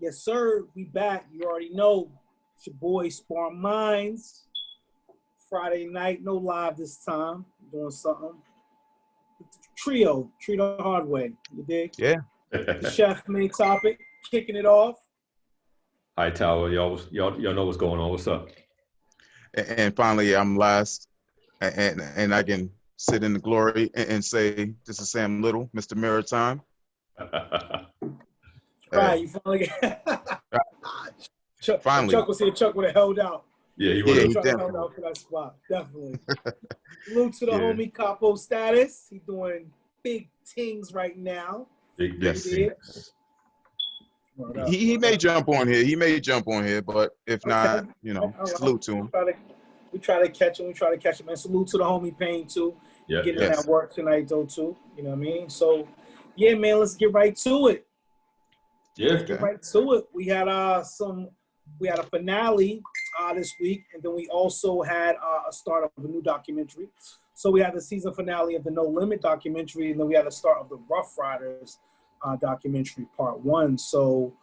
Yes, sir. We back. You already know. It's your boy Sparring Minds. Friday night, no live this time. Doing something. Trio the hard way. You dig? Yeah. The chef main topic, kicking it off. Hi, Tower. Y'all know what's going on. What's up? And finally, I'm last, and I can sit in the glory and say, this is Sam Little, Mr. Maritime. Right, you finally Finally. Chuck was here. Chuck would have held out. Yeah, he would have. he Chuck definitely. held out for that spot. Definitely. Salute to the Yeah. homie Capo status. He doing big things right now. Big Yes. things. Word up, He word may up. jump on here. He may jump on here, but if not, salute to him. We try to catch him. Man, salute to the homie Payne too. Yeah. Getting Yes. that work tonight though too. You know what I mean? So yeah, man, let's get right to it. Yeah. Get right to it. We had a finale this week, and then we also had a start of a new documentary. So we had the season finale of the No Limit documentary, and then we had the start of the Rough Riders documentary part 1. So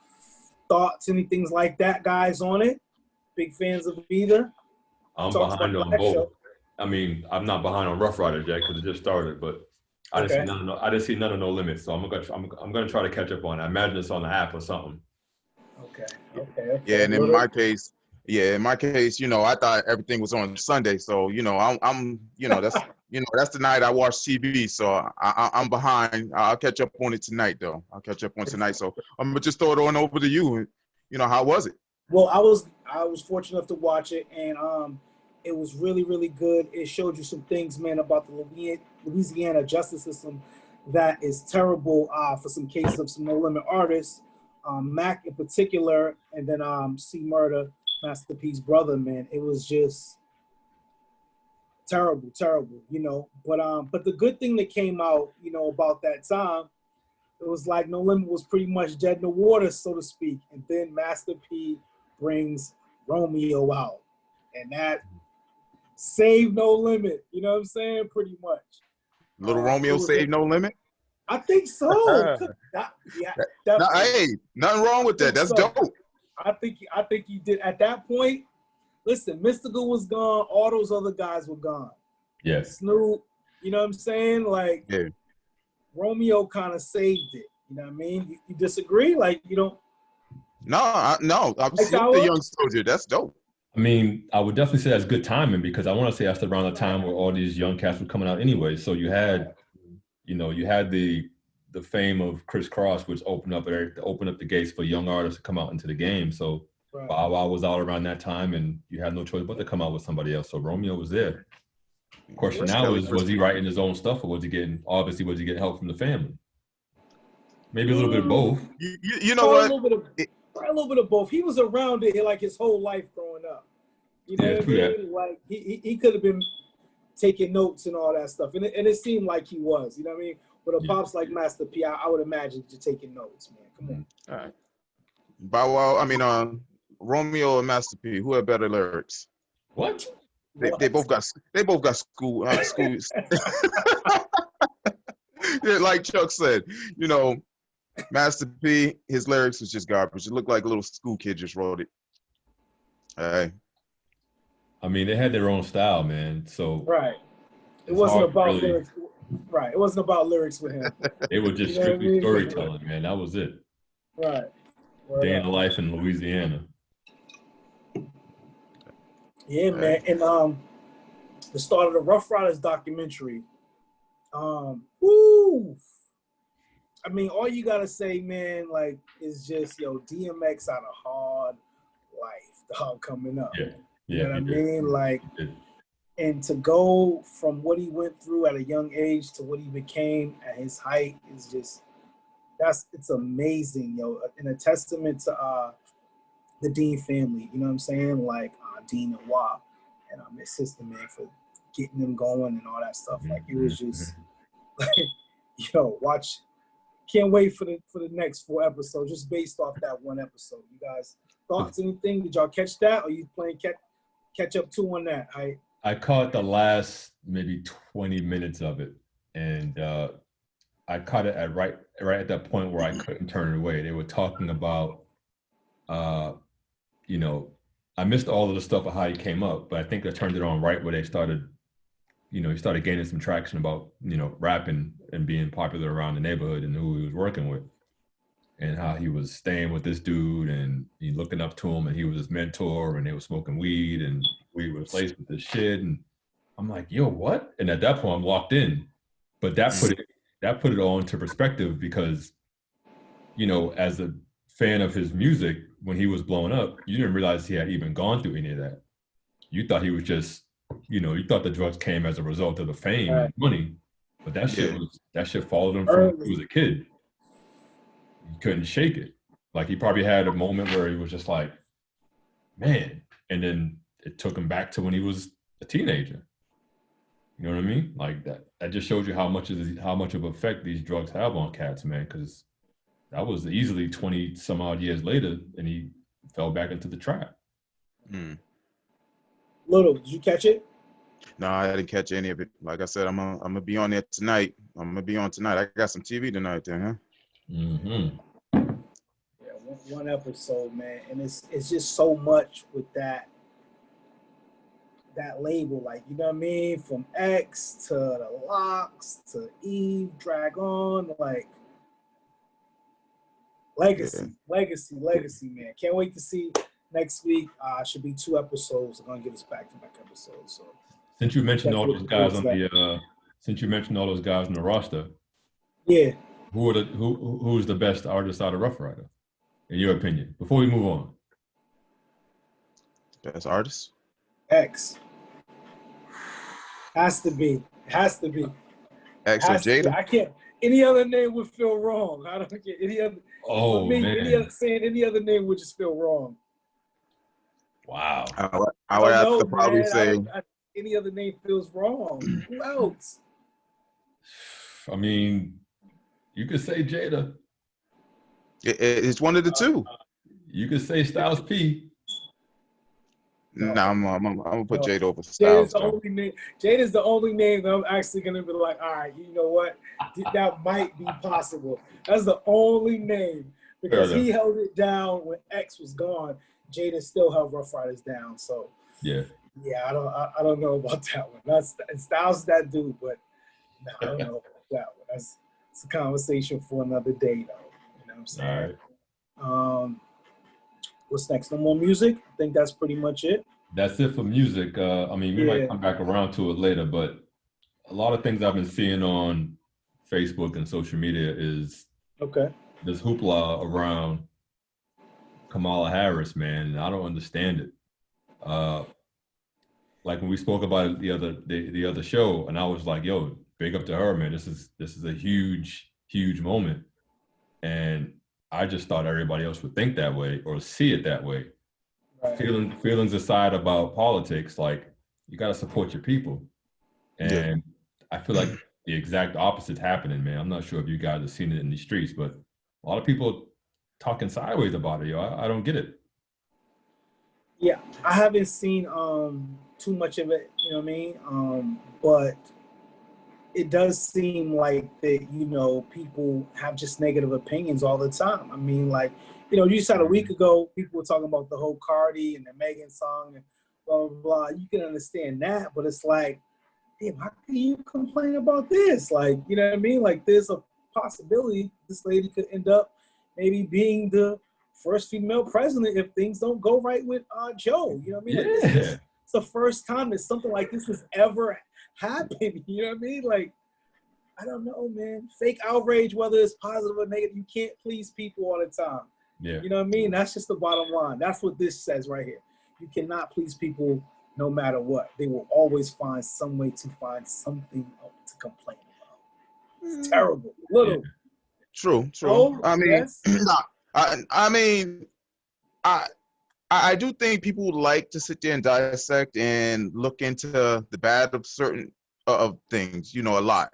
thoughts, anything like that, guys, on it? Big fans of either? I'm Talks behind about on that both. show. I mean, I'm not behind on Rough Riders yet because it just started, but I didn't see none of No Limits, so I'm gonna try to catch up on it. I imagine it's on the app or something. Okay. Yeah, and in my case, I thought everything was on Sunday, so I'm that's the night I watch TV, so I'm behind. I'll catch up on it tonight, though. So I'm gonna just throw it on over to you. How was it? Well, I was fortunate enough to watch it, and it was really, really good. It showed you some things, man, about the Louisiana justice system that is terrible for some cases of some No Limit artists, Mac in particular, and then C Murder, Master P's brother, man. It was just terrible, But the good thing that came out, about that time, it was like No Limit was pretty much dead in the water, so to speak. And then Master P brings Romeo out, and that saved No Limit. You know what I'm saying? Pretty much. Little Romeo saved No Limit? I think so. Definitely. Hey, nothing wrong with that. That's dope. I think he did. At that point, listen, Mystical was gone. All those other guys were gone. Yes. Snoop, you know what I'm saying? Like, Yeah. Romeo kind of saved it. You know what I mean? You disagree? Like, you don't? No. I'm the young soldier. That's dope. I mean, I would definitely say that's good timing because I want to say that's around the time where all these young cats were coming out anyway. So you had the fame of Criss Cross, which opened up the gates for young artists to come out into the game. So Bow Wow was out around that time, and you had no choice but to come out with somebody else. So Romeo was there. The question now is, was he writing his own stuff, or was he getting help from the family? Maybe a little bit of both. You know what? A little bit of both. He was around it like his whole life growing up. You know what I mean? Like he could have been taking notes and all that stuff, and it seemed like he was. You know what I mean? With a pops like Master P, I would imagine you're taking notes, man. Come on. All right. Bow Wow. Romeo and Master P. Who had better lyrics? What? They both got school. Like Chuck said, Master P, his lyrics was just garbage. It looked like a little school kid just wrote it. Hey. I mean, they had their own style, man. So it wasn't about lyrics. Right, it wasn't about lyrics with him. They were just strictly storytelling, man. That was it. Right. Day in the life in Louisiana. Yeah, man. And the start of the Rough Riders documentary. Woo! I mean, all you gotta say, man, like, is just DMX had a hard life, dog, coming up. Yeah. You know what I mean? Like, and to go from what he went through at a young age to what he became at his height is just, it's amazing, and a testament to the Dean family, you know what I'm saying? Like Dean and Wop and his sister, man, for getting them going and all that stuff. Like, it was just, watch. Can't wait for the next 4 episodes, just based off that one episode. You guys, thoughts, anything? Did y'all catch that? Or you playing catch up too on that? I caught the last maybe 20 minutes of it, and I caught it at right at that point where I couldn't turn it away. They were talking about you know, I missed all of the stuff of how he came up, but I think I turned it on right where they started, you know, he started gaining some traction about, you know, rapping and being popular around the neighborhood and who he was working with and how he was staying with this dude and he looking up to him and he was his mentor and they were smoking weed and weed was laced with this shit. And I'm like, yo, what? And at that point I'm locked in. But that put it all into perspective because, you know, as a fan of his music, when he was blowing up, you didn't realize he had even gone through any of that. You thought he was just, you know, you thought the drugs came as a result of the fame and money, but that shit followed him from when he was a kid. He couldn't shake it. Like he probably had a moment where he was just like, man, and then it took him back to when he was a teenager. You know what I mean? Like that just shows you how much of effect these drugs have on cats, man, because that was easily 20 some odd years later and he fell back into the trap. Little, did you catch it? No, I didn't catch any of it. Like I said, I'm gonna be on there tonight. I'm gonna be on tonight. I got some TV tonight then, huh? Mm-hmm. Yeah, one episode, man, and it's just so much with that label, like, you know what I mean? From X to the Locks to Eve, Dragon, like legacy, man. Can't wait to see next week. Should be 2 episodes. They're gonna give us back-to-back episodes. So since you mentioned all those guys on the roster, yeah, who's the best artist out of Rough Rider, in your opinion? Before we move on, best artist? X. Has to be. X or Jada? I can't. Any other name would feel wrong. I don't get any other. Oh, man. Saying any other name would just feel wrong. Wow. I would have to probably say any other name feels wrong. Who else? I mean, you could say Jada. It's one of the two. You could say Styles P. No, I'm gonna put Jada over Styles. Jada's the only name that I'm actually gonna be like, all right, you know what? That might be possible. That's the only name because he held it down when X was gone. Jada still held Rough Riders down. So yeah, I don't know about that one. Styles that dude, but no, I don't know about that one. That's a conversation for another day, though. You know what I'm saying? All right. What's next? No more music? I think that's pretty much it. That's it for music. I mean, we might come back around to it later, but a lot of things I've been seeing on Facebook and social media is this hoopla around Kamala Harris, man, and I don't understand it. Like when we spoke about it the other show, and I was like, yo, big up to her, man. This is a huge, huge moment. And I just thought everybody else would think that way or see it that way. Right. Feelings aside about politics, like you got to support your people. And I feel like the exact opposite happening, man. I'm not sure if you guys have seen it in the streets, but a lot of people talking sideways about it, yo. I don't get it. Yeah, I haven't seen too much of it, you know what I mean? But it does seem like that, you know, people have just negative opinions all the time. I mean, like, you know, you said a week ago, people were talking about the whole Cardi and the Megan song and blah, blah, blah. You can understand that, but it's like, damn, how can you complain about this? Like, you know what I mean? Like, there's a possibility this lady could end up maybe being the first female president if things don't go right with Joe. You know what I mean? Yeah. Like, it's the first time that something like this has ever happened. You know what I mean? Like, I don't know, man. Fake outrage, whether it's positive or negative, you can't please people all the time. Yeah. You know what I mean? That's just the bottom line. That's what this says right here. You cannot please people no matter what. They will always find some way to find something to complain about. It's terrible. Little. Yeah. True. Oh, I mean, yes. I mean, I do think people like to sit there and dissect and look into the bad of certain of things, you know, a lot.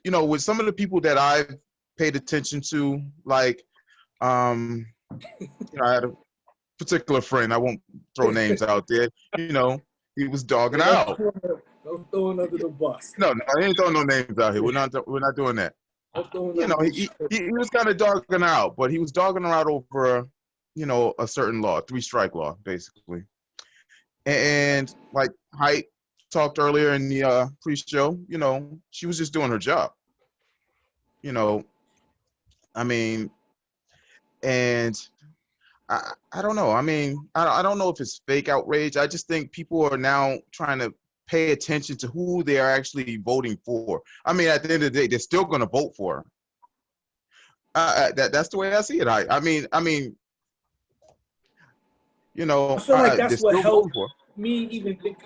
You know, with some of the people that I've paid attention to, like, you know, I had a particular friend, I won't throw names out there, you know, he was dogging out. Don't throw him under the bus. No, I ain't throwing no names out here. We're not doing that. You know, he was kind of dogging out, but he was dogging her out over you know, a certain law, 3-strike law, basically. And like Height talked earlier in the pre-show, you know, she was just doing her job. You know, I mean, and I don't know. I mean, I don't know if it's fake outrage. I just think people are now trying to pay attention to who they are actually voting for. I mean, at the end of the day, they're still going to vote for her. That's the way I see it. I mean, you know, I feel like they're that's what still voting helped for her. me even think.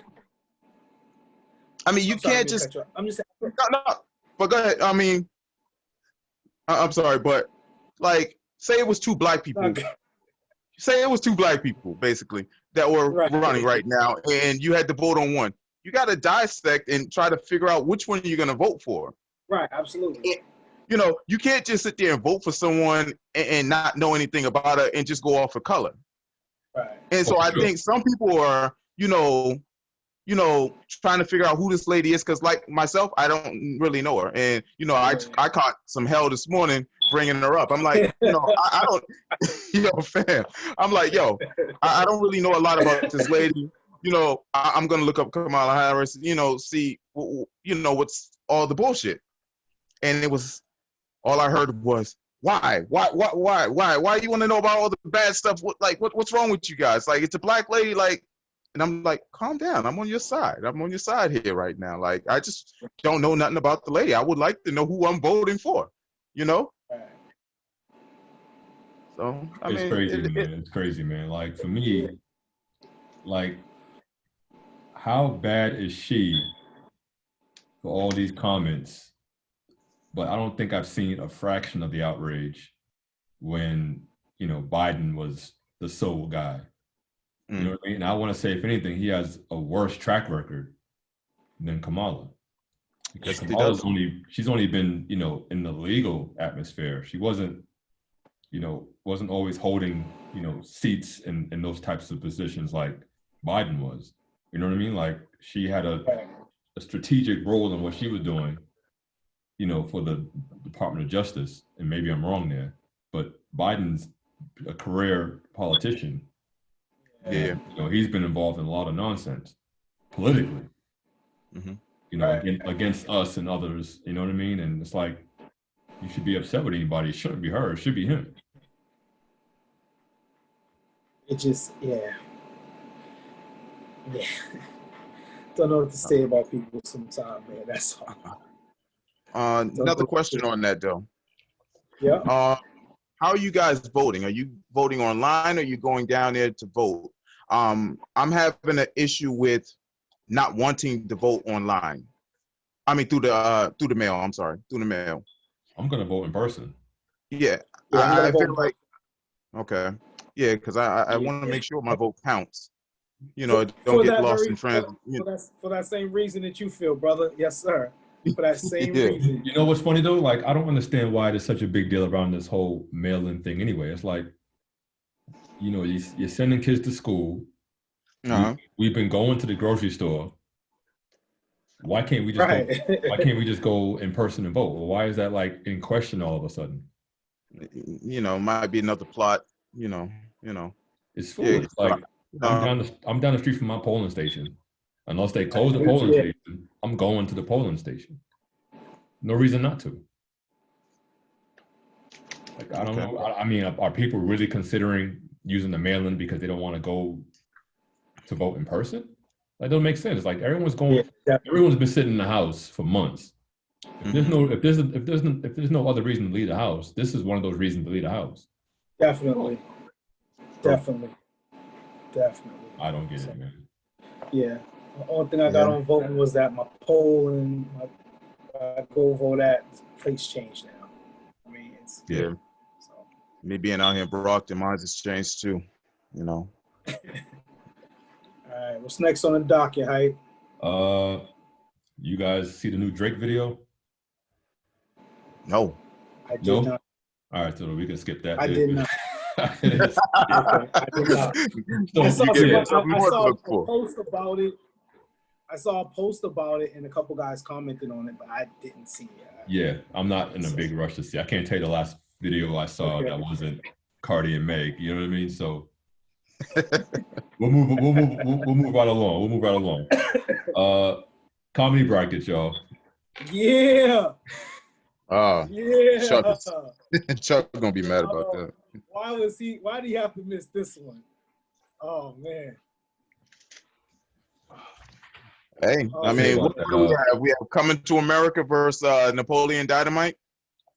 I mean, you I'm sorry can't to just cut you off. I'm just no. But go ahead. I mean, I'm sorry, but like, say it was two black people. okay. Say it was two black people, basically, that were running right now, and you had to vote on one. You got to dissect and try to figure out which one you're going to vote for. Right, absolutely. And, you know, you can't just sit there and vote for someone and not know anything about it and just go off of color. Right. And so I think some people are, you know, trying to figure out who this lady is, because like myself, I don't really know her. And, you know, I caught some hell this morning bringing her up. I'm like, you know, I don't, yo, fam. I'm like, yo, I don't really know a lot about this lady. You know, I'm going to look up Kamala Harris, you know, see, you know, what's all the bullshit. And it was, all I heard was, why you want to know about all the bad stuff? What's wrong with you guys? Like, it's a black lady, like, and I'm like, calm down. I'm on your side. I'm on your side here right now. Like, I just don't know nothing about the lady. I would like to know who I'm voting for, you know? So, I mean. It's crazy, man. It's crazy, man. Like, for me, like, how bad is she for all these comments? But I don't think I've seen a fraction of the outrage when, you know, Biden was the sole guy. You know what I mean? And I want to say, if anything, he has a worse track record than Kamala. Because she's only been, you know, in the legal atmosphere. She wasn't, you know, wasn't always holding, you know, seats in those types of positions like Biden was. You know what I mean? Like, she had a strategic role in what she was doing, you know, for the Department of Justice. And maybe I'm wrong there, but Biden's a career politician. Yeah. You know, he's been involved in a lot of nonsense politically, you know, against us and others, you know what I mean? And it's like, you should be upset with anybody. It shouldn't be her. It should be him. It just, yeah. Don't know what to say about people sometimes, man. That's all. Another question on that, though. Yeah. How are you guys voting? Are you voting online, or are you going down there to vote? I'm having an issue with not wanting to vote online. I mean, through the mail. I'm sorry, through the mail. I'm gonna vote in person. Yeah, I feel like, okay, yeah, because I want to make sure my vote counts. You know, don't get lost in transit. For that same reason that you feel, brother. Yes, sir. For that same reason. You know what's funny though? Like, I don't understand why there's such a big deal around this whole mail-in thing anyway. It's like, you know, you're sending kids to school. We've been going to the grocery store. Why can't we just why can't we just go in person and vote? Well, why is that like in question all of a sudden? You know, might be another plot. You know. It's foolish. Like, I'm down the street from my polling station. Unless they close the polling station, I'm going to the polling station. No reason not to. Like, I don't know. I mean, are people really considering using the mail-in because they don't want to go to vote in person? That doesn't make sense. Like, everyone's been sitting in the house for months. If there's no other reason to leave the house, this is one of those reasons to leave the house. Definitely. I don't get it, man. Yeah. The only thing I got on voting was that my poll and my go vote at place changed now. I mean, it's so. Me being out here in Brockton, mine's has changed too. You know. All right, what's next on the docket, Hype? You guys see the new Drake video? No. I did not. All right, so we can skip that. I did not. I did not. I saw a post about it. I saw a post about it, and a couple guys commented on it, but I didn't see it. Yeah, I'm not in a big rush to see. I can't tell you the last video I saw that wasn't Cardi and Meg. You know what I mean? So we'll move right along. We'll move right along. Comedy bracket, y'all. Yeah. Yeah. Yeah. Chuck gonna be mad about that. Why did he have to miss this one? Oh man. Hey, I mean, what do we have? We have Coming to America versus Napoleon Dynamite.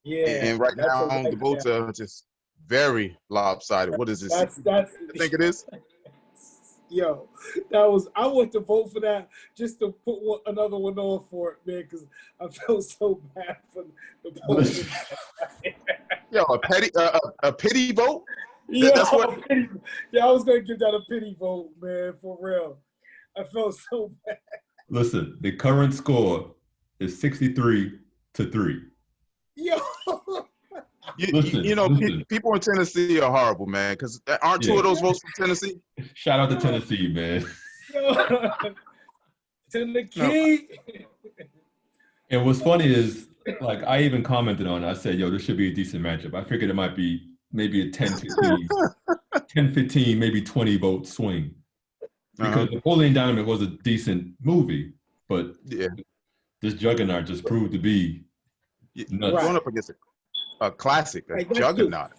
Yeah. And right now, the votes are just very lopsided. What is this? That's I think it is. Yo, I went to vote for that just to put another one on for it, man, because I felt so bad for Napoleon. Yo, a pity vote? Yeah, That's what. Yeah, I was gonna give that a pity vote, man, for real. I felt so bad. Listen, the current score is 63-3. Yo. Listen. People in Tennessee are horrible, man. Because aren't two of those votes from Tennessee? Shout out to Tennessee, man. Tennessee. And what's funny is, like, I even commented on it. I said, yo, this should be a decent matchup. I figured it might be maybe a 10-15, maybe 20 vote swing. Because Napoleon Dynamite was a decent movie, but this juggernaut just proved to be nuts. Going up against a classic, a juggernaut.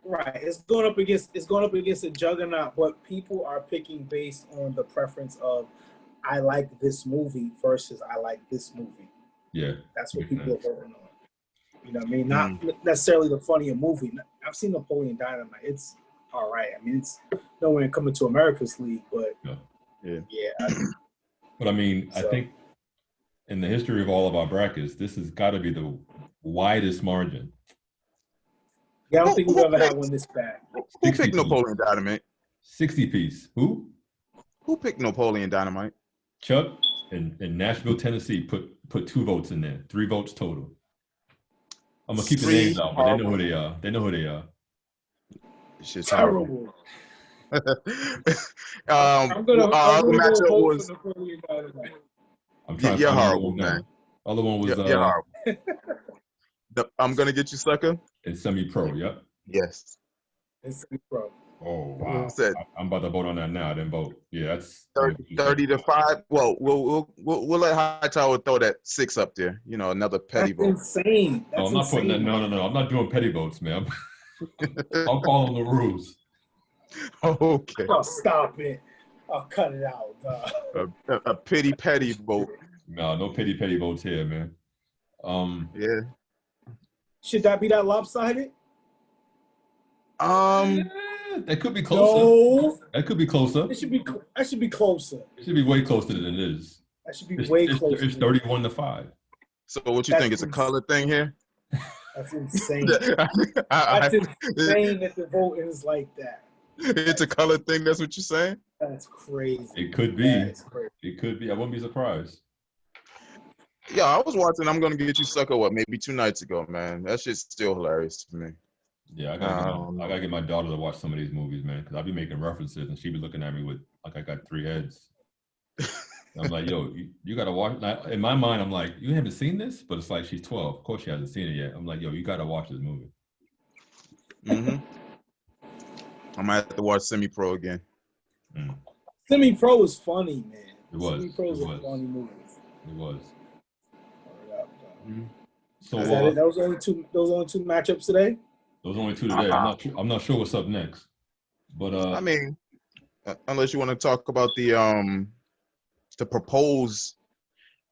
Right. It's going up against a juggernaut, but people are picking based on the preference of I like this movie versus I like this movie. Yeah. That's what people are voting on. You know what I mean? Not necessarily the funnier movie. I've seen Napoleon Dynamite. It's all right. I mean, it's nowhere Coming to America's league, but But I mean, I think in the history of all of our brackets, this has got to be the widest margin. Yeah, I don't think we've ever had one this bad. Who picked Napoleon Dynamite? 60 piece. Who? Who picked Napoleon Dynamite? Chuck in Nashville, Tennessee put 2 votes in there. 3 votes total. I'm gonna keep the names out, but they know who they are. They know who they are. It's just terrible. I'm gonna vote for Napoleon Dynamite. I'm trying to horrible, man. Other one was horrible. I'm gonna get you, sucker. It's semi-pro. Yep. Yes. It's semi-pro. Oh wow! I'm about to vote on that now. I didn't vote. Yeah, that's 30-5. Well, we'll let Hightower throw that 6 up there. You know, another petty vote. Insane. That's I'm not putting that. No. I'm not doing petty votes, man. I'm following the rules. Okay. Oh, stop it. I'll cut it out. A pity petty vote. No petty votes here, man. Yeah. Should that be that lopsided? That could be closer. No. That could be closer. That should be closer. It should be way closer than it is. That should be way closer. It's 31-5. So what you think? It's a color thing here? That's insane. That's insane that the voting is like that. It's a color thing. That's what you're saying? That's crazy. It could be. It could be. I wouldn't be surprised. Yeah, I was watching I'm Gonna Get You, Sucker, maybe 2 nights ago, man. That shit's still hilarious to me. Yeah, I gotta get my daughter to watch some of these movies, man, because I'll be making references and she be looking at me with like I got 3 heads. I'm like, yo, you gotta watch. Now, in my mind, I'm like, you haven't seen this, but it's like she's 12. Of course, she hasn't seen it yet. I'm like, yo, you gotta watch this movie. I might have to watch Semi-Pro again. Semi-Pro was funny, man. It was. Semi-Pro was a funny movie. It was. So those only two matchups today. Those only 2 today. I'm not sure what's up next, but I mean, unless you want to talk about the proposed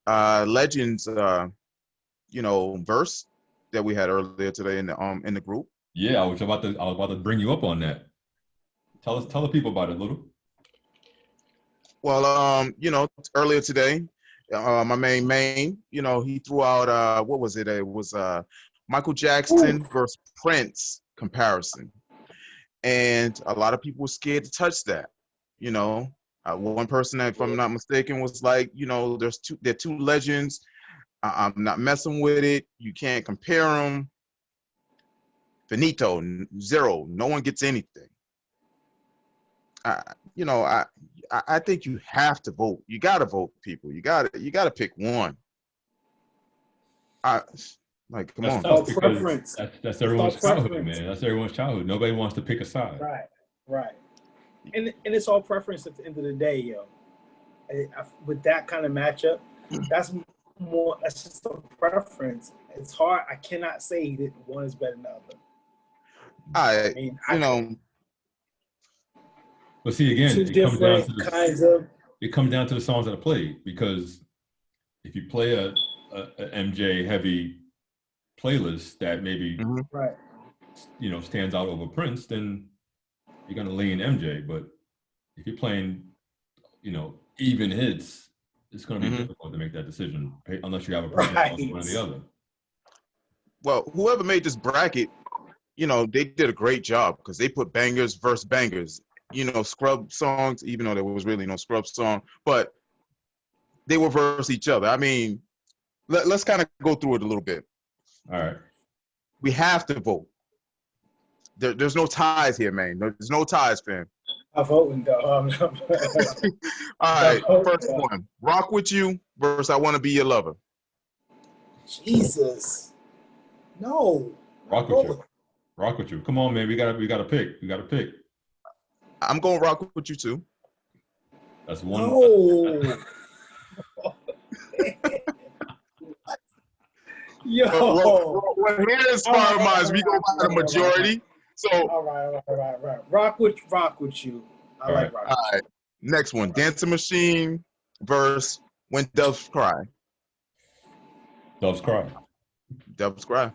Legends, verse that we had earlier today in the group. Yeah, I was about to bring you up on that. Tell the people about it, Little. Well, earlier today, my main, he threw out what was it? It was Michael Jackson versus Prince comparison, and a lot of people were scared to touch that. One person, if I'm not mistaken, was like, they're 2 legends. I'm not messing with it. You can't compare them. Finito, 0. No one gets anything. I think you have to vote. You got to vote, people. You got to pick one. Like, come That's on. tough It's because preference. that's everyone's all childhood, preference. man. That's everyone's childhood. Nobody wants to pick a side. Right. And it's all preference at the end of the day, yo. With that kind of matchup, that's just a preference. It's hard. I cannot say that one is better than the other. I mean, you know, But see, again, two different kinds of. It comes down to the songs that are played, because if you play a MJ heavy playlist that maybe right, stands out over Prince, then you're gonna lean MJ. But if you're playing, even hits, it's gonna be difficult to make that decision unless you have a preference on one or the other. Well, whoever made this bracket, they did a great job because they put bangers versus bangers. Scrub songs, even though there was really no Scrub song, but they were versus each other. I mean, let's kind of go through it a little bit. All right. We have to vote. There's no ties here, man. There's no ties, fam. I'm voting, though. All right, first one. Rock With You versus I Want to Be Your Lover. Jesus. No. Rock With You. Rock With You. Come on, man. We gotta pick. We gotta pick. I'm going to rock with you too. That's one. No. Yo. Well, here is Sparring Minds. We go by the majority. So. All right. Rock with you. I like rock. All right. Next one. Dancing Machine versus When Doves Cry. Doves Cry. Doves Cry.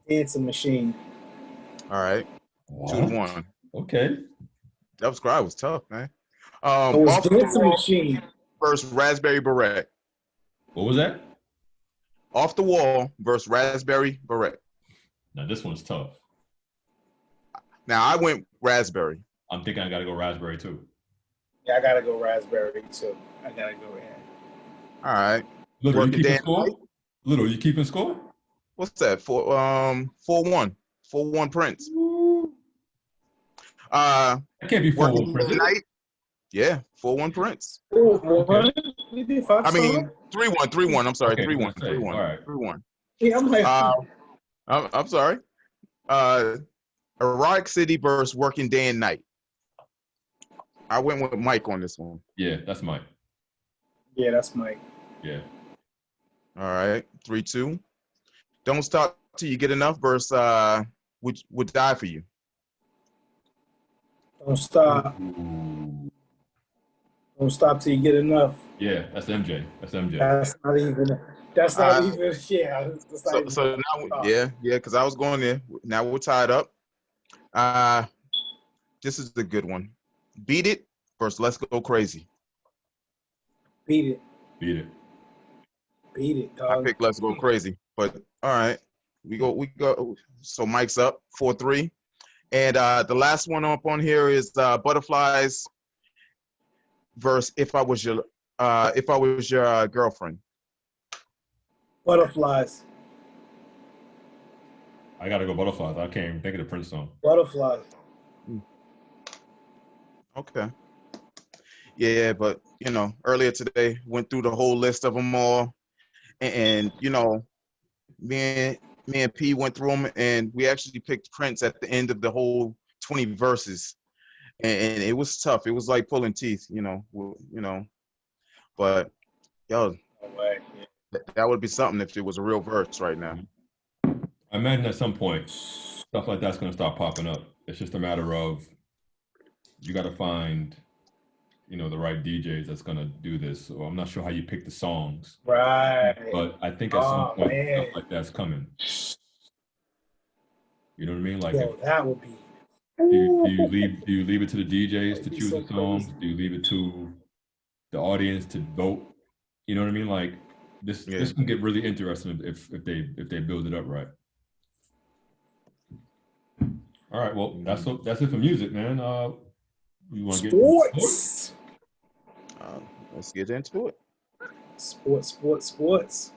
Dancing Machine. All right. What? 2-1. Okay. Doves Cry was tough, man. It was Dancing Machine versus Raspberry Beret. What was that? Off the Wall versus Raspberry Beret. Now this one's tough. Now I went Raspberry. I'm thinking I gotta go Raspberry too. Yeah, I gotta go Raspberry too. I gotta go ahead. All right. Little, you keeping score? Little, you keeping score? What's that? 4-1. 4-1 Prince. It can't be 4-1 Prince. Yeah, 4-1 Prince. 4-1. We did 5 I mean 3-1. I'm sorry, 3-1. 3-1. All right. 3-1. Yeah, I'm like. I'm sorry. Erotic City versus Working Day and Night. I went with Mike on this one. Yeah, that's Mike. Yeah, that's Mike. Yeah. All right, 3-2. Don't Stop Till You Get Enough versus Would Die For You. Don't stop. Ooh. Don't stop till you get enough. Yeah, that's MJ. That's MJ. That's not even. That's not even. Yeah. So now, yeah, because I was going there. Now we're tied up. This is the good one. Beat It versus Let's Go Crazy. Beat it, dog. I picked Let's Go Crazy, but all right, we go. So Mike's up 4-3, and the last one up on here is Butterflies versus If I Was Your Girlfriend. Butterflies. I gotta go Butterflies. I can't even think of the Prince song. Butterflies. Okay. Yeah, but earlier today went through the whole list of them all, and me and P went through them, and we actually picked Prince at the end of the whole 20 verses, and it was tough. It was like pulling teeth, But that would be something if it was a real verse right now. I imagine at some point stuff like that's gonna start popping up. It's just a matter of you got to find, the right DJs that's gonna do this. So I'm not sure how you pick the songs, right? But I think at some point stuff like that's coming. You know what I mean? Like, that would be. Do you leave it to the DJs to choose the songs? Do you leave it to the audience to vote? You know what I mean? Like this can get really interesting if they build it up right. All right, well that's it for music, man. You want to get sports? Let's get into it. Sports.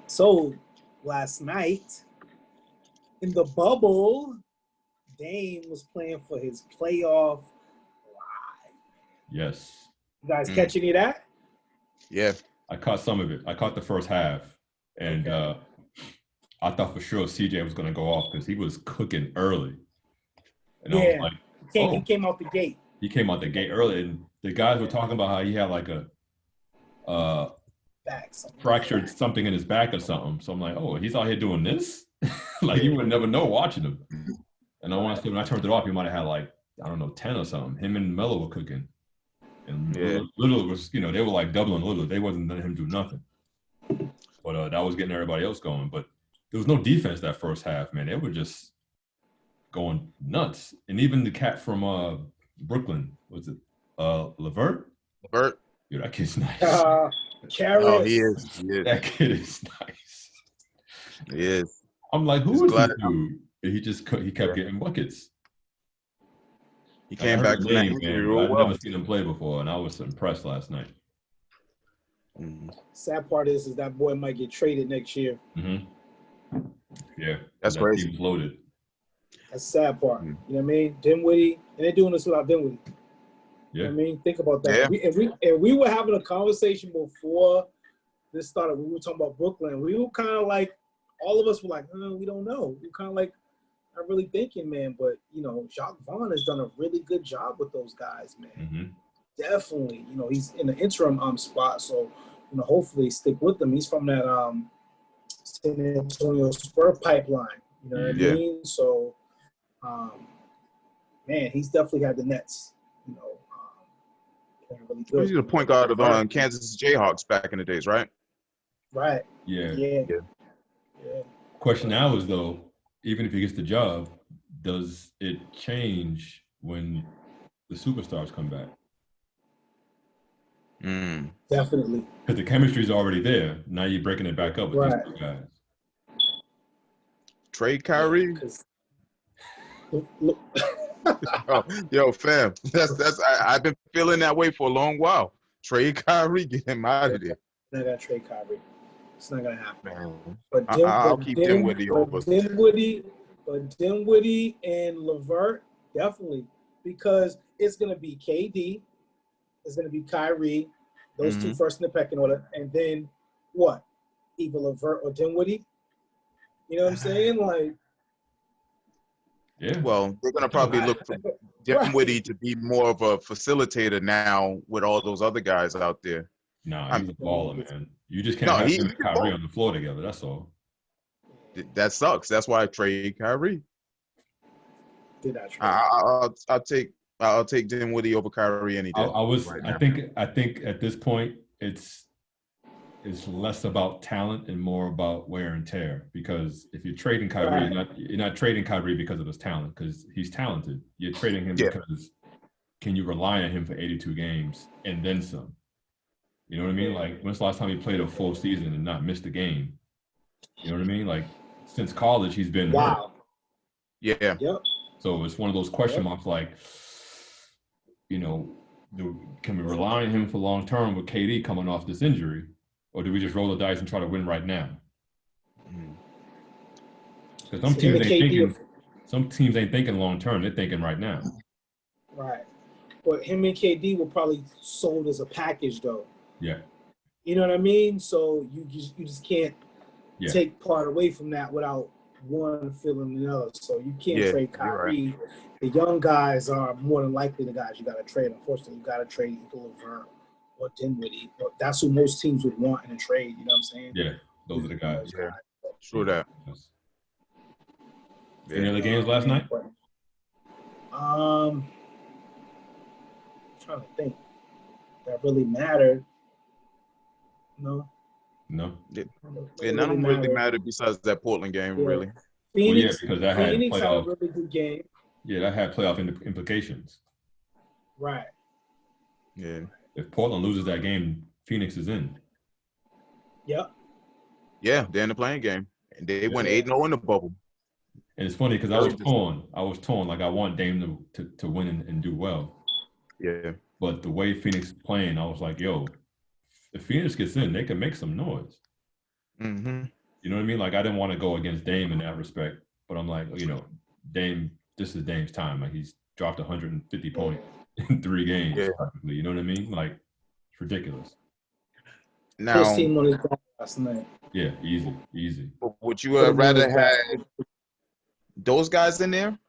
So last night in the bubble, Dame was playing for his playoff live. Yes. You guys catch any of that? Yeah. I caught some of it. I caught the first half, and I thought for sure CJ was going to go off because he was cooking early. And I was Yeah, like, he came out the gate. He came out the gate early, and the guys were talking about how he had like a fractured something in his back or something. So I'm like, oh, he's out here doing this? Like, you would never know watching him. And I want to say when I turned it off, he might have had like, I don't know, 10 or something. Him and Melo were cooking. And Little was, they were like doubling Little. They wasn't letting him do nothing. But that was getting everybody else going. But there was no defense that first half, man. They were just going nuts. And even the cat from Brooklyn, was it Levert? Levert? Dude, that kid's nice. Charis. Oh, he is. That kid is nice. He is. I'm like, who is this dude? And he kept getting buckets. He came back from that injury real well. I've never seen him play before, and I was impressed last night. Mm-hmm. Sad part is that boy might get traded next year. Mm-hmm. Yeah, that's crazy. Team's loaded. That's the sad part. Mm-hmm. You know what I mean? Dinwiddie, and they're doing this without Dinwiddie. Yeah. You know what I mean? Think about that. Yeah. We were having a conversation before this started. We were talking about Brooklyn. We were kind of like, all of us were like, we don't know. We kind of like, not really thinking, man. But, Jacques Vaughn has done a really good job with those guys, man. Mm-hmm. Definitely. He's in the interim spot. So, hopefully stick with him. He's from that San Antonio Spur pipeline. You know what I mean? So, man, he's definitely had the Nets, playing really good. He's the point guard of Kansas Jayhawks back in the days, right? Right. Yeah. Question now is, though, even if he gets the job, does it change when the superstars come back? Definitely. Because the chemistry is already there. Now you're breaking it back up with these two guys. Trade Kyrie? Yeah, yo, fam, I've been feeling that way for a long while. Trade Kyrie, get him out of there. Not gonna trade Kyrie. It's not gonna happen. But I'll keep Dinwiddie over. Dinwiddie and Levert, definitely, because it's gonna be KD, it's gonna be Kyrie, those two first in the pecking order, and then what? Either Levert or Dinwiddie. You know what I'm saying? Like, yeah. Well, they're gonna probably look for Dinwiddie to be more of a facilitator now with all those other guys out there. Nah, he's a baller, man. You just can't have him and Kyrie on the floor together. That's all. That sucks. That's why I trade Kyrie. Did I trade? I'll take Dinwiddie over Kyrie any day. I think at this point it's less about talent and more about wear and tear. Because if you're trading Kyrie, you're not trading Kyrie because of his talent, because he's talented. You're trading him because can you rely on him for 82 games and then some? You know what I mean? Like, when's the last time he played a full season and not missed a game? You know what I mean? Like, since college, he's been hurt. Yeah. Yep. So it's one of those question marks, like, can we rely on him for long term with KD coming off this injury, or do we just roll the dice and try to win right now? Because some teams ain't thinking long term; they're thinking right now. Right. But him and KD were probably sold as a package, though. Yeah. You know what I mean? So you just can't take part away from that without one feeling the other. So you can't trade Kyrie. Right. The young guys are more than likely the guys you got to trade. Unfortunately, you got to trade either Levert or Dinwiddie. But that's who most teams would want in a trade. You know what I'm saying? Yeah, those are the guys. Yeah, true that. Any other games last night? I'm trying to think. That really mattered. No. It none of them really mattered besides that Portland game, really. Phoenix, because that had Phoenix had a playoff. really good game. Yeah, that had playoff implications. Right. Yeah. If Portland loses that game, Phoenix is in. Yep. Yeah, they're in the playing game. And they went 8-0 in the bubble. And it's funny because I was torn. Like, I want Dame to win and do well. Yeah. But the way Phoenix is playing, I was like, yo, if Phoenix gets in, they can make some noise. Mm-hmm. You know what I mean? Like, I didn't want to go against Dame in that respect. But I'm like, Dame, this is Dame's time. Like, he's dropped 150 points in 3 games. Yeah. Practically. You know what I mean? Like, it's ridiculous. Now, First team on his back last night. Yeah, easy. But would you rather have those guys in there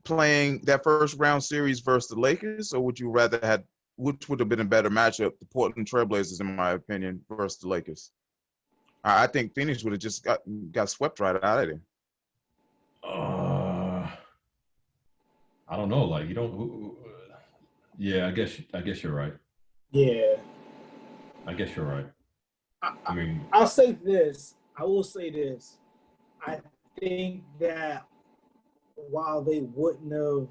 playing that first round series versus the Lakers, or would you rather have, which would have been a better matchup, the Portland Trailblazers, in my opinion, versus the Lakers? I think Phoenix would have just got swept right out of there. I don't know. Like, you don't. Yeah, I guess you're right. Yeah. I guess you're right. I mean, I'll say this. I will say this. I think that while they wouldn't have,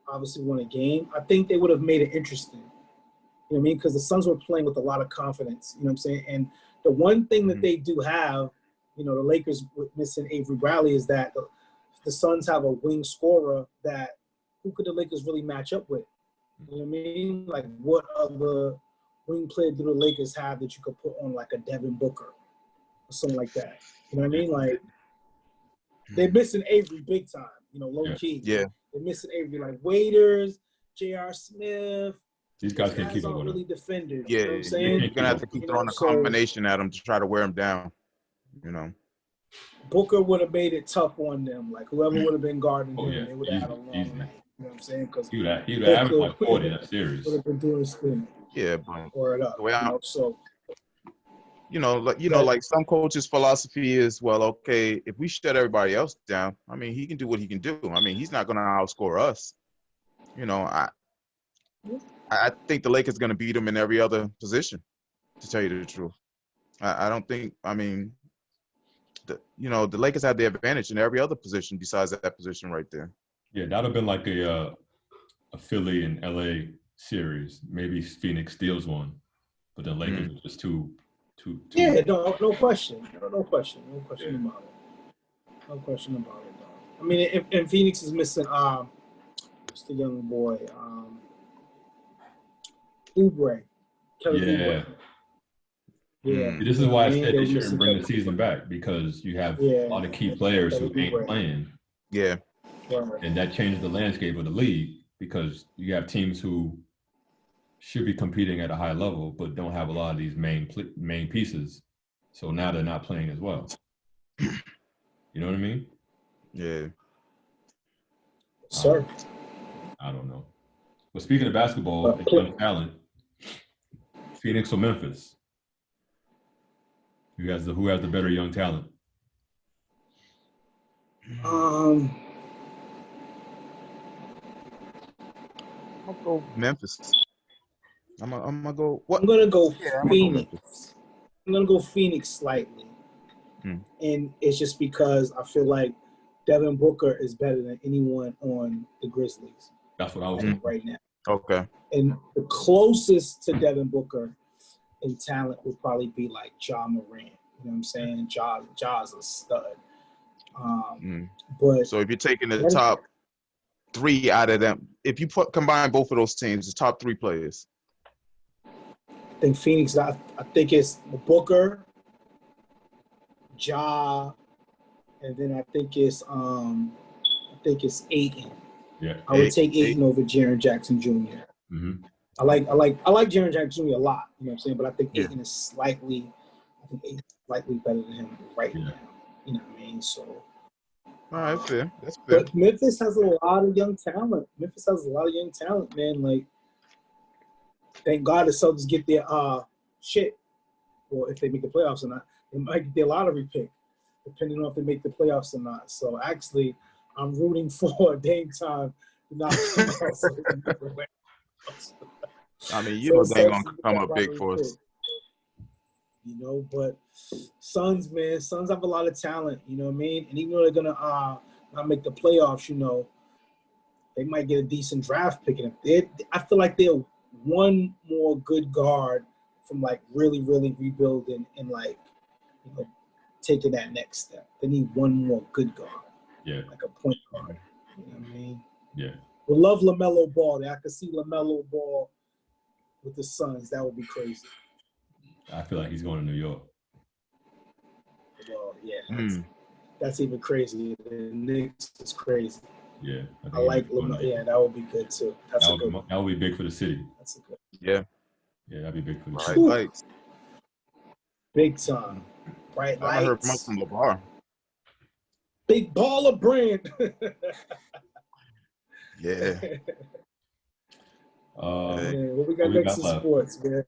obviously won a game, I think they would have made it interesting. You know what I mean? Because the Suns were playing with a lot of confidence. You know what I'm saying? And the one thing that they do have, the Lakers missing Avery Bradley, is that the Suns have a wing scorer that who could the Lakers really match up with? You know what I mean? Like, what other wing player do the Lakers have that you could put on like a Devin Booker or something like that? You know what I mean? Like, they're missing Avery big time, low key. Yeah. They're missing Avery, like Waiters, J.R. Smith. These guys can't keep up aren't with really him. defenders. Yeah, You know what I'm saying? you're gonna have to keep throwing a combination at them to try to wear them down. Booker would have made it tough on them. Like, whoever would have been guarding him, they would have had a long easy. night. You know what I'm saying? Because he would have averaged like 40 in that series. Would have been doing his thing. Yeah, but Or it up. Like some coaches' philosophy is, well, okay, if we shut everybody else down, I mean, he can do what he can do. I mean, he's not going to outscore us. I think the Lakers are going to beat him in every other position, to tell you the truth. I don't think, I mean, the Lakers have the advantage in every other position besides that position right there. Yeah, that would have been like a Philly and LA series. Maybe Phoenix steals one, but the Lakers are just too. Yeah, no question. No question about it. No question about it, though. I mean, and Phoenix is missing what's the young boy? Oubre. Kelly Oubre. Yeah. This is why I said they shouldn't bring the season back, because you have a lot of key players who ain't playing. Yeah. And that changes the landscape of the league, because you have teams who should be competing at a high level but don't have a lot of these main pieces. So now they're not playing as well. You know what I mean? Yeah. Sir. I don't know. But speaking of basketball and young talent, Phoenix or Memphis? Who has the better young talent? I'll go Memphis. I'm gonna go. What? I'm gonna go Phoenix. I'm gonna go Phoenix slightly, and it's just because I feel like Devin Booker is better than anyone on the Grizzlies. That's what I was thinking right now. Okay. And the closest to Devin Booker in talent would probably be like Ja Morant. You know what I'm saying? Ja's a stud. But so if you're taking the top three out of them, if you combine both of those teams, the top three players. I think Phoenix. I think it's Booker, Ja, and then I think it's Ayton. Yeah, I would take Ayton over Jaren Jackson Jr. Mm-hmm. I like Jaren Jackson Jr. a lot. You know what I'm saying? But I think Ayton is slightly better than him right now. You know what I mean? So. All right, fair. That's fair. But Memphis has a lot of young talent. Man. Like, thank God the Celtics get their shit. Or if they make the playoffs or not, they might get their lottery pick, depending on if they make the playoffs or not. So actually, I'm rooting for Dame Time to not come out. I mean, they ain't gonna come up big for us. But Suns have a lot of talent, you know what I mean? And even though they're gonna not make the playoffs, they might get a decent draft pick. And I feel like they're one more good guard from like really, really rebuilding and like taking that next step. They need one more good guard. Yeah. Like a point guard. You know what I mean? Yeah. We love LaMelo Ball. I could see LaMelo Ball with the Suns. That would be crazy. I feel like he's going to New York. Well, yeah. That's even crazy. The Knicks is crazy. Yeah. I like LaMelo. Yeah, that would be good too. That would be big for the city. That's a good. Yeah. Yeah, that'd be big for the city. Right. Big time. Bright I haven't heard much lights. from LeVar. Big baller brand. Yeah. Man, what we got next in sports, man?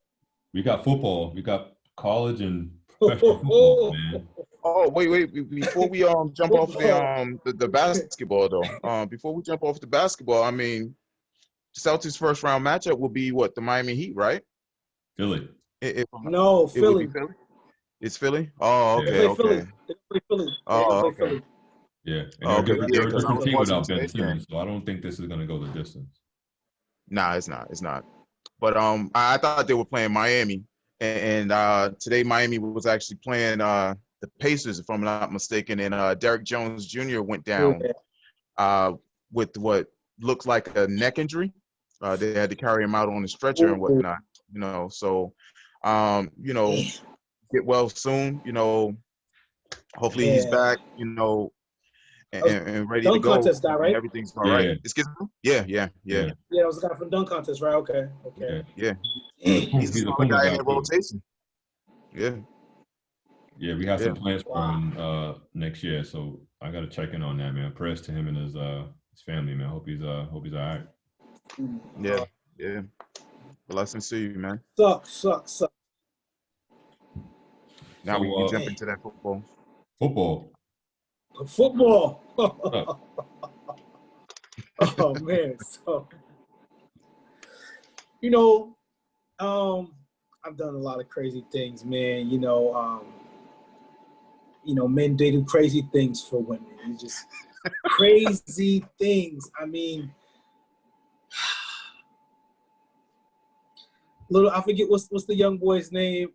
We got football. We got college and professional football, man. Oh, wait. Before we jump off the basketball though. Before we jump off the basketball, I mean, Celtics first round matchup will be what? The Miami Heat, right? Philly. No, Philly. Philly. It's Philly? Oh, okay, They okay. Philly. They play Philly. Oh, okay. Philly. Yeah. And Okay, they're a because I different was team watching without Ben today's game. Simmons, so I don't think this is gonna go the distance. Nah, it's not. But I thought they were playing Miami, and today Miami was actually playing the Pacers, if I'm not mistaken, and Derrick Jones Jr. went down with what looked like a neck injury. They had to carry him out on a stretcher and whatnot, you know. So, you know, get well soon. You know, hopefully he's back. You know. And ready to go. Contest guy, right? Everything's all right. Excuse me? Yeah. Yeah, that was a guy from dunk contest, right? Okay. Yeah. He's a solid guy in the rotation. Yeah. Yeah, we have some plans for him next year, so I got to check in on that, man. Prayers to him and his family, man. Hope he's all right. Yeah. Blessings to you, man. Sucks. Now we jump into that football. Football. Oh man, so you know, I've done a lot of crazy things, man. You know, men they do crazy things for women. It's just crazy things. I mean, I forget what's the young boy's name.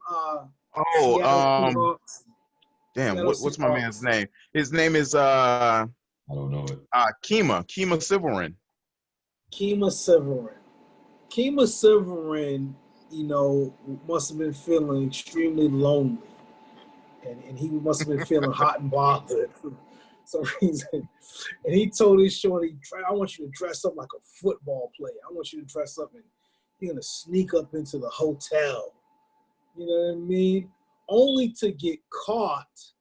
Damn, what's my man's name? His name is I don't know it. Kima Severin. Kima Severin, you know, must have been feeling extremely lonely. And he must have been feeling hot and bothered for some reason. And he told his shorty, I want you to dress up like a football player. I want you to dress up and you're going to sneak up into the hotel. You know what I mean? Only to get caught,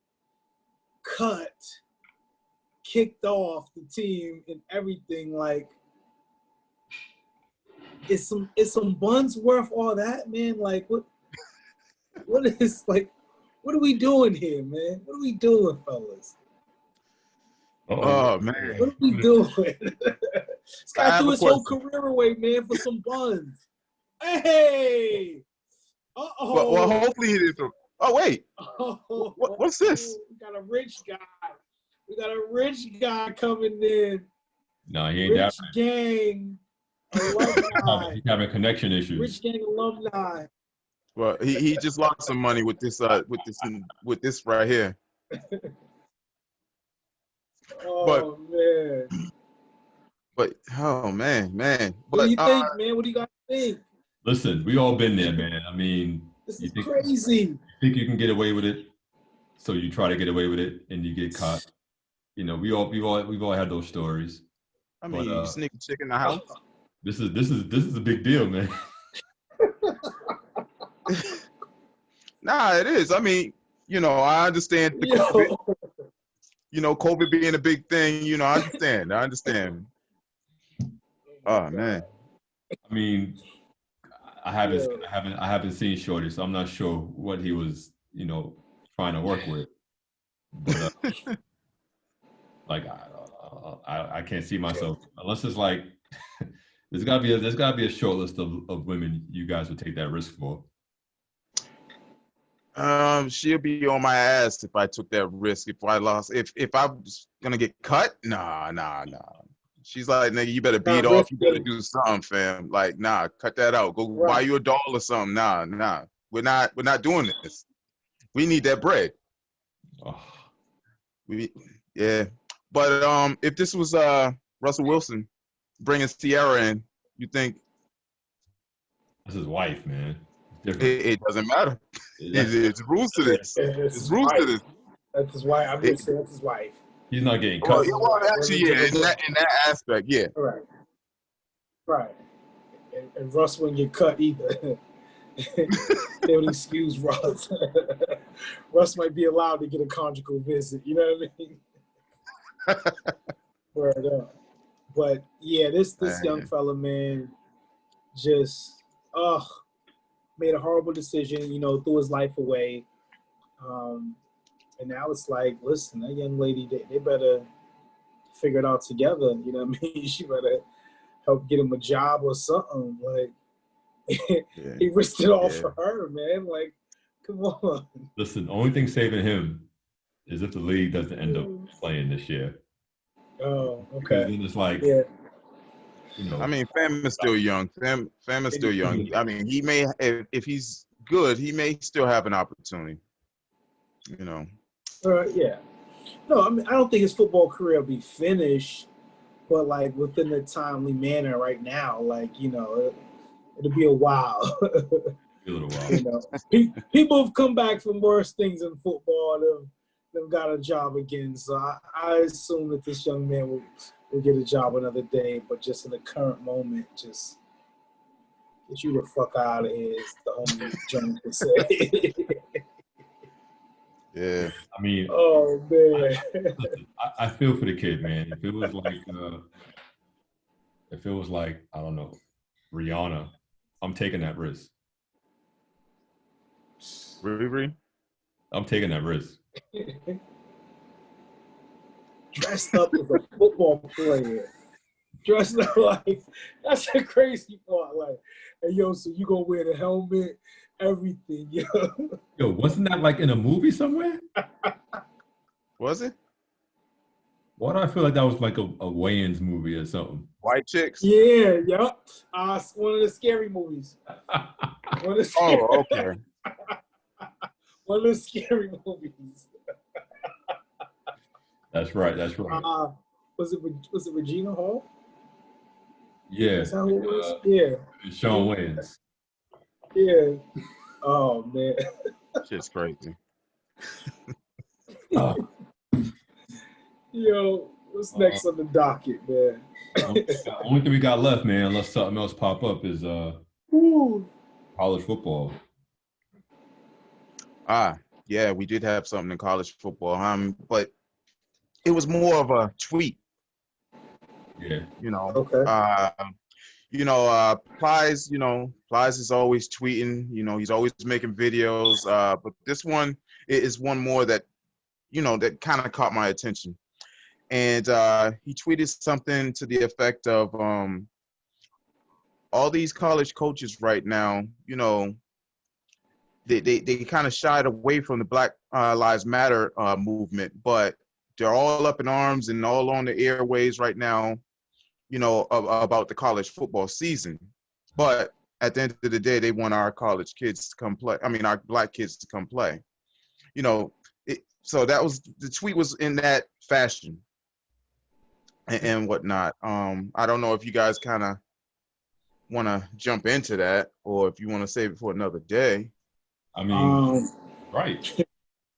cut, kicked off the team and everything. Like, it's some buns worth all that, man. Like, what is, like, what are we doing here, man? What are we doing, fellas? Oh man. What are we doing? This guy threw his whole career away, man, for some buns. Hey! Uh-oh. Well, hopefully he didn't throw. Oh, wait. What's this? We got a rich guy coming in. No, he ain't that. Rich gang alumni. He's having connection issues. Rich gang alumni. Well, he just lost some money with this right here. Man. But oh man. What do you think, man? What do you guys think? Listen, we all been there, man. I mean, this is crazy. You think you can get away with it, so you try to get away with it, and you get caught. You know, we've all had those stories. I mean, you sneak a chick in the house. This is a big deal, man. Nah, it is. I mean, you know, I understand the COVID. You know, COVID being a big thing. You know, I understand. Oh man. I mean, I haven't seen Shorty, so I'm not sure what he was, you know, trying to work with. But like, I can't see myself unless it's like there's gotta be a short list of women you guys would take that risk for. She'll be on my ass if I took that risk. If I lost, if I was gonna get cut, nah. She's like, nigga, you better beat off. You better do something, fam. Like, nah, cut that out. Go buy you a doll or something. Nah. We're not doing this. We need that bread. Oh. But if this was Russell Wilson bringing Ciara in, you think? That's his wife, man. It doesn't matter. It's rules to this. It's rules to this. That's his wife. I'm going to say that's his wife. He's not getting cut. Well, actually, yeah, in that aspect, yeah. Right. And Russ wouldn't get cut either. They would excuse Russ. Russ might be allowed to get a conjugal visit. You know what I mean? Word up. But yeah, this young fella, man, just made a horrible decision. You know, threw his life away. And now it's like, listen, that young lady, they better figure it out together. You know what I mean? She better help get him a job or something. Like, he risked it all for her, man. Like, come on. Listen, the only thing saving him is if the league doesn't end up playing this year. Oh, okay. Because then it's like, you know. I mean, Fam is still young. Fam is still young. I mean, he may, if he's good, he may still have an opportunity. You know. Yeah. No, I mean, I don't think his football career will be finished, but like within a timely manner right now, like, you know, it'll be a while. A little while. You know, people have come back from worse things in football. They've got a job again. So I assume that this young man will get a job another day, but just in the current moment, just get you the fuck out of here, is the only Jones would say. Yeah. I mean, oh man, I feel for the kid, man. If it was like I don't know, Rihanna, I'm taking that risk. Riri? I'm taking that risk. Dressed up as a football player. Dressed up like, that's the crazy part. Like, hey, yo, so you gonna wear the helmet, everything, yo. Yo, wasn't that like in a movie somewhere? Was it? Why do I feel like that was like a Wayans movie or something? White Chicks? Yeah, yep. One of the scary movies. Okay. One of the scary movies. That's right. Was it Regina Hall? Yeah. Is that who it was? Yeah. Shawn Wayans. Yeah. Oh man. Shit's crazy. Yo, what's next on the docket, man? Only thing we got left, man, unless something else pop up, is college football. Yeah, we did have something in college football, but it was more of a tweet. Yeah. You know. Okay. Plies is always tweeting. You know, he's always making videos. But this one is one more that, you know, that kind of caught my attention. And he tweeted something to the effect of, all these college coaches right now, you know, they kind of shied away from the Black Lives Matter movement, but they're all up in arms and all on the airways right now, you know, about the college football season. But at the end of the day, they want our college kids to come play. I mean, our Black kids to come play. You know, so that was, the tweet was in that fashion and whatnot. I don't know if you guys kind of want to jump into that, or if you want to save it for another day. I mean, right.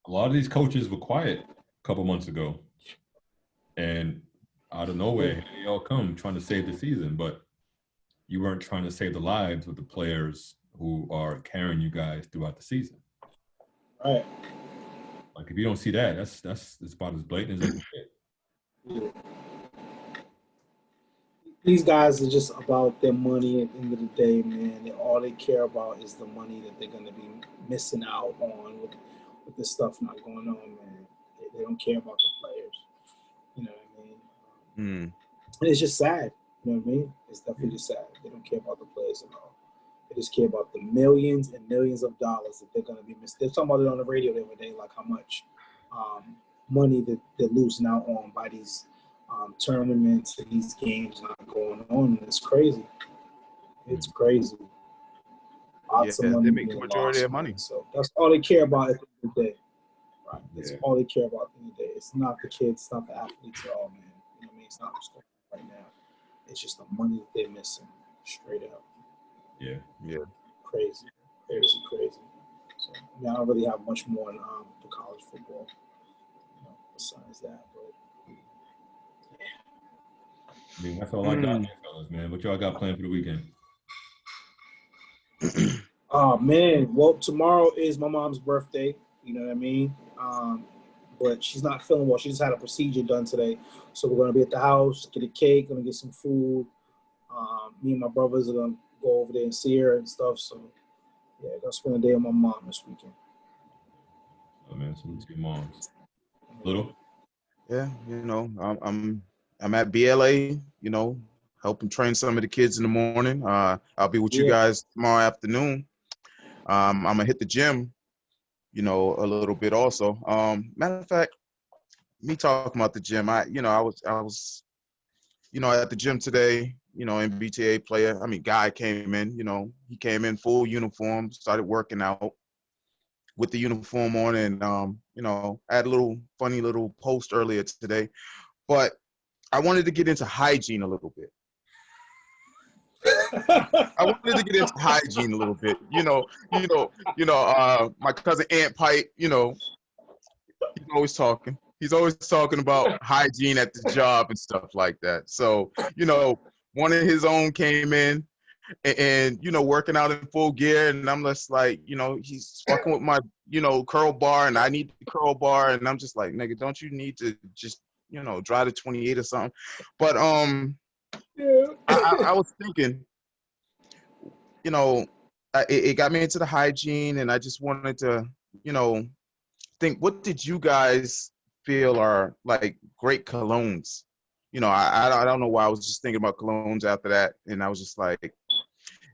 A lot of these coaches were quiet a couple months ago, and out of nowhere, here they all come trying to save the season, but you weren't trying to save the lives of the players who are carrying you guys throughout the season. Right. Like, if you don't see that, that's about as blatant as it can get. These guys are just about their money at the end of the day, man. All they care about is the money that they're going to be missing out on with this stuff not going on, man. They don't care about the players. You know what I mean? And it's just sad. You know what I mean? It's definitely just sad. They don't care about the players at all. They just care about the millions and millions of dollars that they're going to be missing. They're talking about it on the radio the other day, like how much money that they're losing out on by these tournaments and these games not going on. It's crazy. It's crazy. Lots of money. They make the majority of money. So that's all they care about at the end of the day. Right. That's all they care about at the end of the day. It's not the kids, it's not the athletes at all, man. You know what I mean? It's not what's going on right now. It's just the money that they're missing. Straight up. Yeah. Crazy. So, I mean, I don't really have much more in the college football, you know, besides that, but I mean, that's all I got, fellas, man. What y'all got planned for the weekend? Oh man, well tomorrow is my mom's birthday. You know what I mean? But she's not feeling well. She just had a procedure done today, so we're gonna be at the house, get a cake, gonna get some food. Me and my brothers are gonna go over there and see her and stuff. So yeah, gonna spend a day with my mom this weekend. Oh man, salute to your moms. Little. Yeah, I'm at BLA, helping train some of the kids in the morning. I'll be with you guys tomorrow afternoon. I'm gonna hit the gym, a little bit also. Matter of fact, me talking about the gym, I was, at the gym today, MBTA player. Guy came in, he came in full uniform, started working out with the uniform on, and I had a little funny little post earlier today, but I wanted to get into hygiene a little bit. My cousin Aunt Pipe, he's always talking. He's always talking about hygiene at the job and stuff like that. So, one of his own came in and working out in full gear. And I'm just like, he's fucking with my, curl bar, and I need the curl bar. And I'm just like, nigga, don't I to 28 or something? But I was thinking, it got me into the hygiene, and I just wanted to, think, what did you guys feel are like great colognes? I don't know why I was just thinking about colognes after that, and I was just like,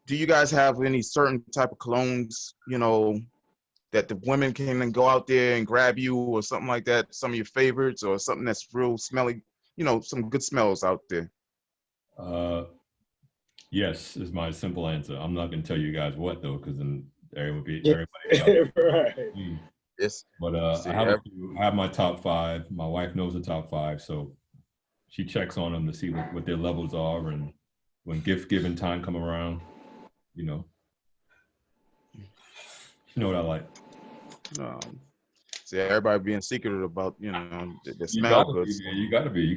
do you guys have any certain type of colognes, that the women can go out there and grab you or something like that? Some of your favorites, or something that's real smelly, some good smells out there. Yes, is my simple answer. I'm not gonna tell you guys what though, because then everybody. Right. Yes. But I have my top 5. My wife knows the top 5, so she checks on them to see what their levels are, and when gift giving time come around, you know what I like. See, everybody being secretive about the smell good. You gotta be.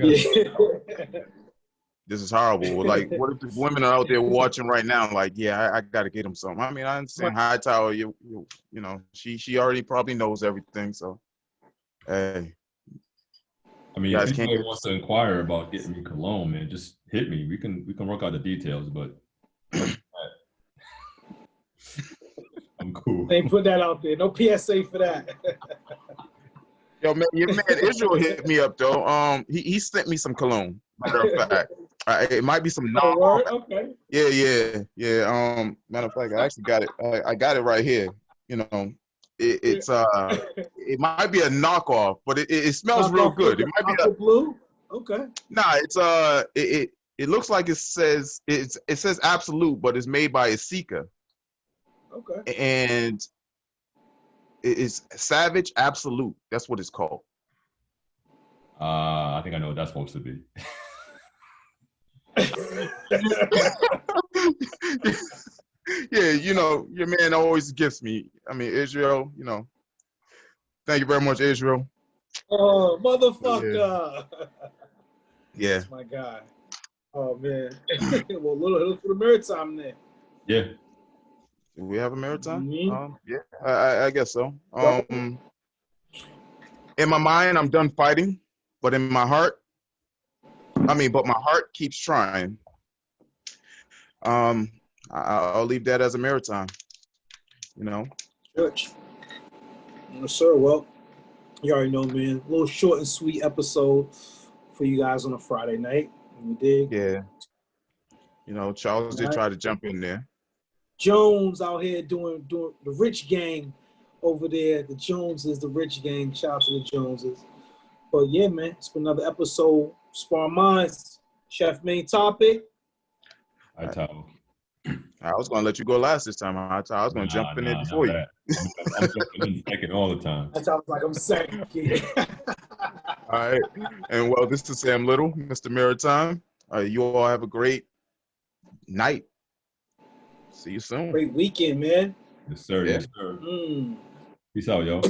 This is horrible. Like, what if the women are out there watching right now? Like, yeah, I got to get them something. I understand High Tower. She already probably knows everything. So, hey. If anybody wants to inquire about getting me cologne, man, just hit me. We can work out the details, but I'm cool. They put that out there. No PSA for that. Yo, man, your man Israel hit me up though. He sent me some cologne. Matter of fact, it might be some. Okay. Yeah. Matter of fact, I actually got it. I got it right here. It's it might be a knockoff, but it smells real good. It might be blue. Okay. Nah, it's it looks like it says Absolute, but it's made by Asika. Okay. And it's Savage Absolute. That's what it's called. I think I know what that's supposed to be. Yeah, your man always gifts me. Israel, thank you very much, Israel. Oh, motherfucker. Yeah. That's my guy. Oh, man. Well, little for the maritime then. Yeah. Do we have a maritime? Mm-hmm. Yeah, I guess so. In my mind, I'm done fighting, but in my heart, my heart keeps trying. I'll leave that as a maritime. Church. Yes, sir. Well, you already know, man. A little short and sweet episode for you guys on a Friday night. You dig? Yeah. Charles did try to jump in there. Jones out here doing the rich gang over there. The Joneses, the rich gang. Shout out to the Joneses. But yeah, man, it's been another episode. Sparring Minds. Chef main topic. I tell. I was gonna let you go last this time. I was gonna jump in there before you. I'm jumping in second all the time. That sounds like I'm second. All right, and well, this is Sam Little, Mr. Maritime. You all have a great night. See you soon. Great weekend, man. Yes, sir. Yeah. Yes, sir. Peace out, y'all.